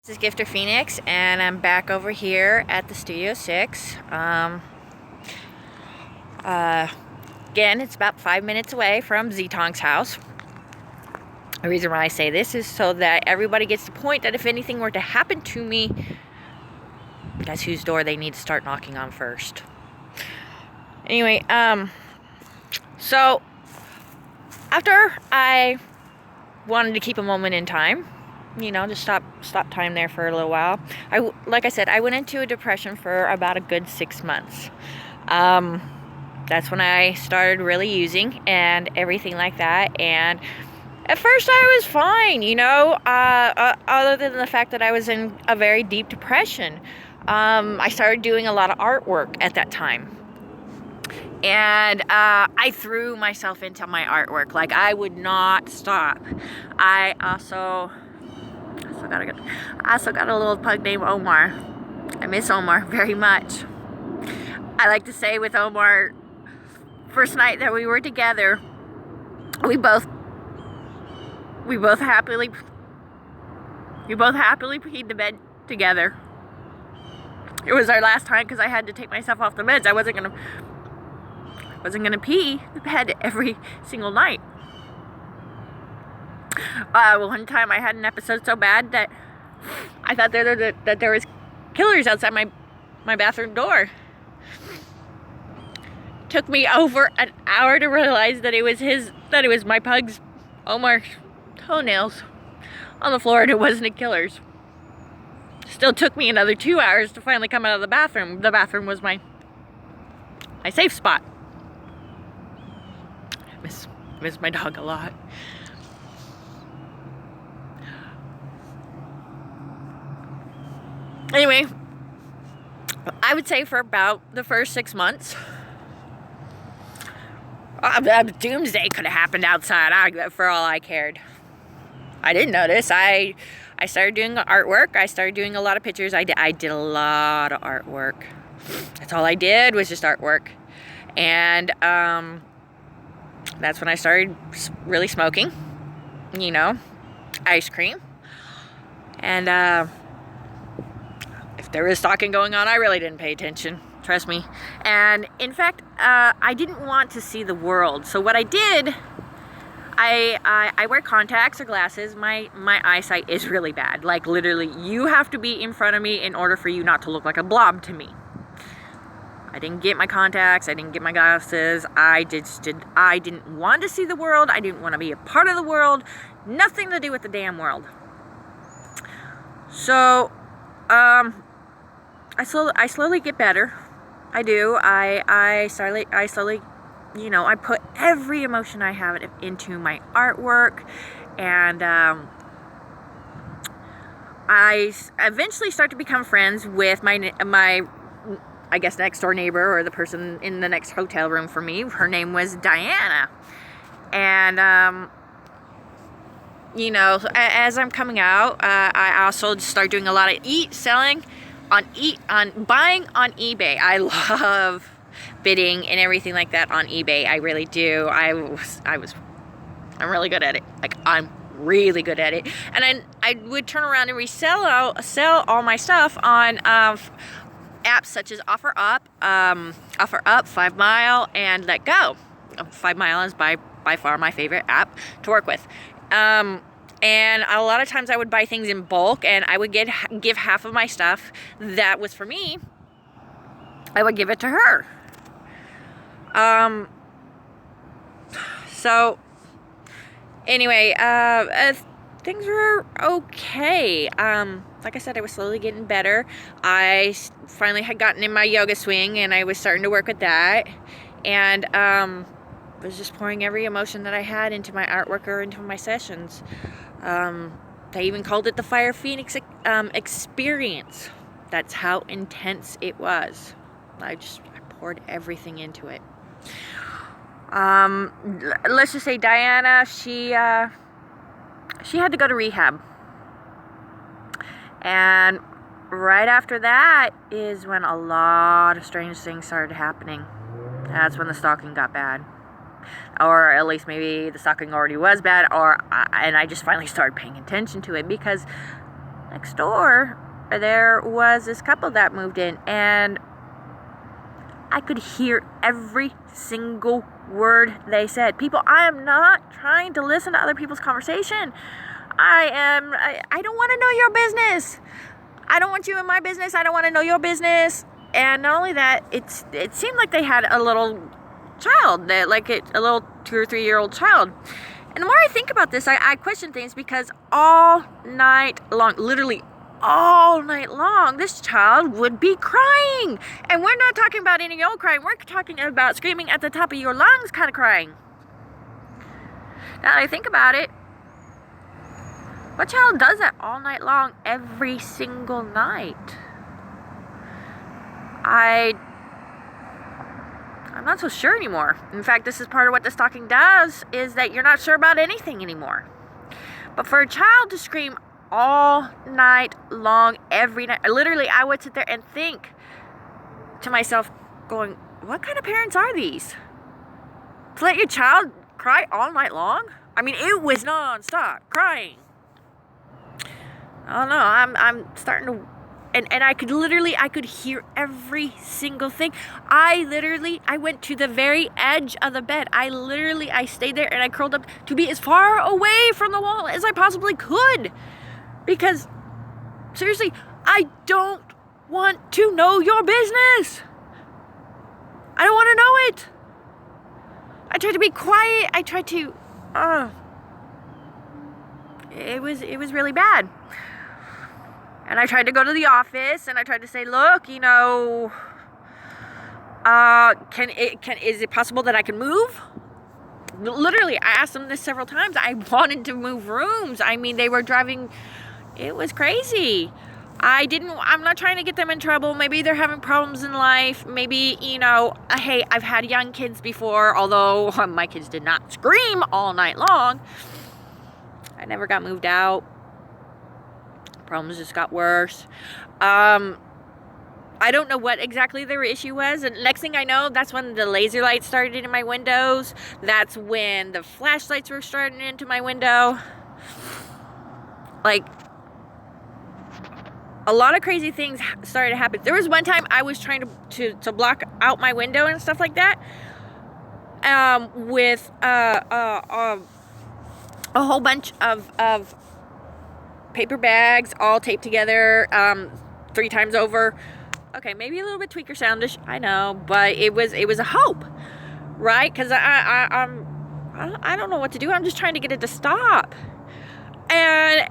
This is Gifter Phoenix, and I'm back over here at the Studio 6. Again, it's about 5 minutes away from Z-Tong's house. The reason why I say this is so that everybody gets the point that if anything were to happen to me, that's whose door they need to start knocking on first. Anyway, so after I wanted to keep a moment in time, just stop time there for a little while. Like I said, I went into a depression for about a good 6 months. That's when I started really using and everything like that. And at first I was fine, other than the fact that I was in a very deep depression. I started doing a lot of artwork at that time. And I threw myself into my artwork. Like, I would not stop. I also got a little pug named Omar. I miss Omar very much. I like to say with Omar, first night that we were together, we both happily peed the bed together. It was our last time because I had to take myself off the meds. I wasn't gonna pee the bed every single night. One time I had an episode so bad that I thought that there was killers outside my bathroom door. Took me over an hour to realize that it was my pug's, Omar's, toenails on the floor, and it wasn't a killer's. Still took me another 2 hours to finally come out of the bathroom. The bathroom was my safe spot. I miss my dog a lot. Anyway, I would say for about the first 6 months, doomsday could have happened outside, for all I cared. I didn't notice. I started doing artwork. I started doing a lot of pictures. I did a lot of artwork. That's all I did, was just artwork. And that's when I started really smoking, ice cream. And if there was stalking going on, I really didn't pay attention. Trust me. And in fact, I didn't want to see the world. So what I did, I wear contacts or glasses. My eyesight is really bad. Like, literally, you have to be in front of me in order for you not to look like a blob to me. I didn't get my contacts. I didn't get my glasses. I didn't want to see the world. I didn't want to be a part of the world. Nothing to do with the damn world. So, I slowly get better. I do. I slowly, I put every emotion I have into my artwork, and I eventually start to become friends with my I guess next door neighbor, or the person in the next hotel room for me. Her name was Diana, and as I'm coming out, I also start doing a lot of buying on eBay. I love bidding and everything like that on eBay. I really do. I'm really good at it. Like, I'm really good at it. And then I would turn around and sell all my stuff on apps such as OfferUp, 5 Mile, and Let Go. 5 Mile is by far my favorite app to work with. And a lot of times I would buy things in bulk, and I would give half of my stuff that was for me, I would give it to her. So anyway, things were okay. Like I said, I was slowly getting better. I finally had gotten in my yoga swing, and I was starting to work with that. And was just pouring every emotion that I had into my artwork or into my sessions. They even called it the Fire Phoenix experience. That's how intense it was. I poured everything into it. Let's just say Diana, she had to go to rehab. And right after that is when a lot of strange things started happening. That's when the stalking got bad. Or at least maybe the stalking already was bad, and I just finally started paying attention to it, because next door, there was this couple that moved in, and I could hear every single word they said. People, I am not trying to listen to other people's conversation. I don't want to know your business. I don't want you in my business. I don't want to know your business. And not only that, it seemed like they had a little child, a little 2 or 3 year old child. And the more I think about this, I question things, because all night long, literally all night long, this child would be crying. And we're not talking about any old crying. We're talking about screaming at the top of your lungs kind of crying. Now that I think about it, what child does that all night long, every single night? I'm not so sure anymore. In fact, this is part of what the stalking does, is that you're not sure about anything anymore. But for a child to scream all night long, every night, literally, I would sit there and think to myself, going, what kind of parents are these? To let your child cry all night long? I mean, it was non-stop crying. I don't know, I'm starting to, and I could hear every single thing. I went to the very edge of the bed. I stayed there and I curled up to be as far away from the wall as I possibly could. Because, seriously, I don't want to know your business. I don't want to know it. I tried to be quiet. I tried to, it was really bad. And I tried to go to the office and I tried to say, look, you know, is it possible that I can move? Literally, I asked them this several times. I wanted to move rooms. I mean, they were driving, it was crazy. I'm not trying to get them in trouble. Maybe they're having problems in life. Maybe, you know, hey, I've had young kids before, although my kids did not scream all night long. I never got moved out. Problems just got worse. I don't know what exactly their issue was. And next thing I know, that's when the laser lights started in my windows. That's when the flashlights were starting into my window. Like, a lot of crazy things started to happen. There was one time I was trying to block out my window and stuff like that, with a whole bunch of paper bags all taped together 3 times over. Okay, maybe a little bit tweaker soundish, I know, but it was a hope, right? Because I don't know what to do. I'm just trying to get it to stop. And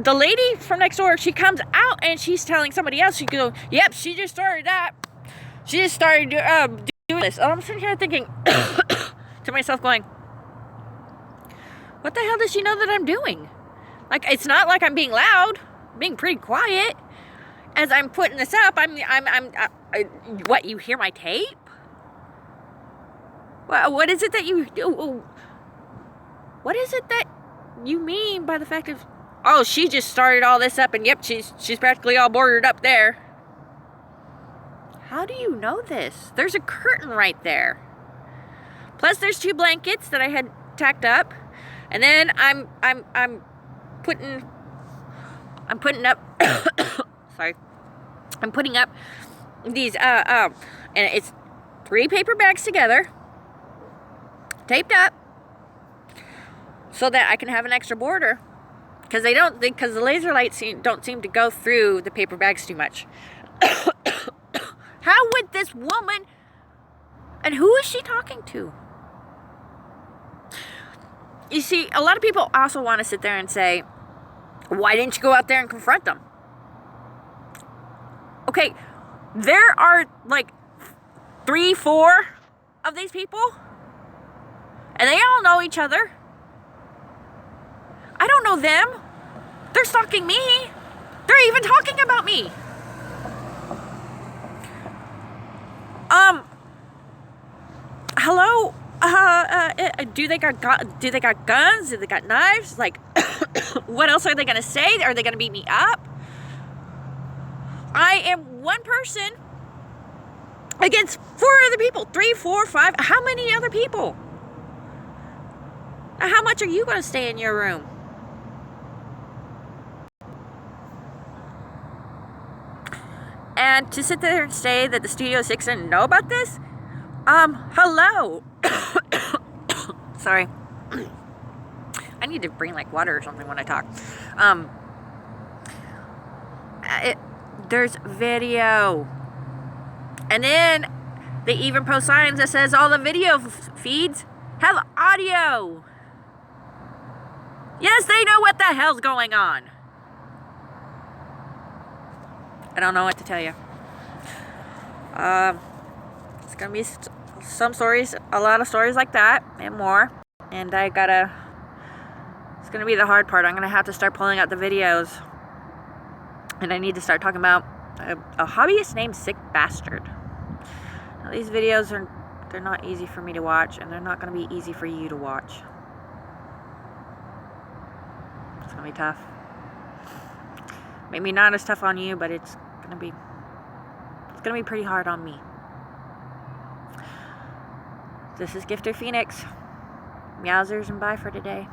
the lady from next door, she comes out and she's telling somebody else. She goes, "Yep, she just started that. She just started doing this." And I'm sitting here thinking to myself, going, "What the hell does she know that I'm doing?" Like, it's not like I'm being loud. I'm being pretty quiet as I'm putting this up. What, you hear my tape? What is it that you do? What is it that you mean by the fact of, oh, she just started all this up and yep, she's practically all boarded up there? How do you know this? There's a curtain right there. Plus there's 2 blankets that I had tacked up. And then I'm putting up sorry. I'm putting up these and it's 3 paper bags together, taped up, so that I can have an extra border, because the laser lights don't seem to go through the paper bags too much. How would this woman, and who is she talking to? You see, a lot of people also want to sit there and say, why didn't you go out there and confront them? Okay, there are like 3, 4 of these people, and they all know each other. I don't know them. They're stalking me. They're even talking about me. Hello? Do they got guns? Do they got knives? Like, what else are they gonna say? Are they gonna beat me up? I am one person against 4 other people. 3, 4, 5. How many other people? How much are you gonna stay in your room? And to sit there and say that the Studio 6 didn't know about this? Hello. Sorry. I need to bring like water or something when I talk. There's video. And then they even post signs that says all the video feeds have audio. Yes, they know what the hell's going on. I don't know what to tell you. It's gonna be some stories, a lot of stories like that and more. And it's gonna be the hard part. I'm gonna have to start pulling out the videos. And I need to start talking about a hobbyist named Sick Bastard. Now, these videos they're not easy for me to watch, and they're not gonna be easy for you to watch. It's gonna be tough. Maybe not as tough on you, but it's gonna be pretty hard on me. This is Gifter Phoenix. Meowsers and bye for today.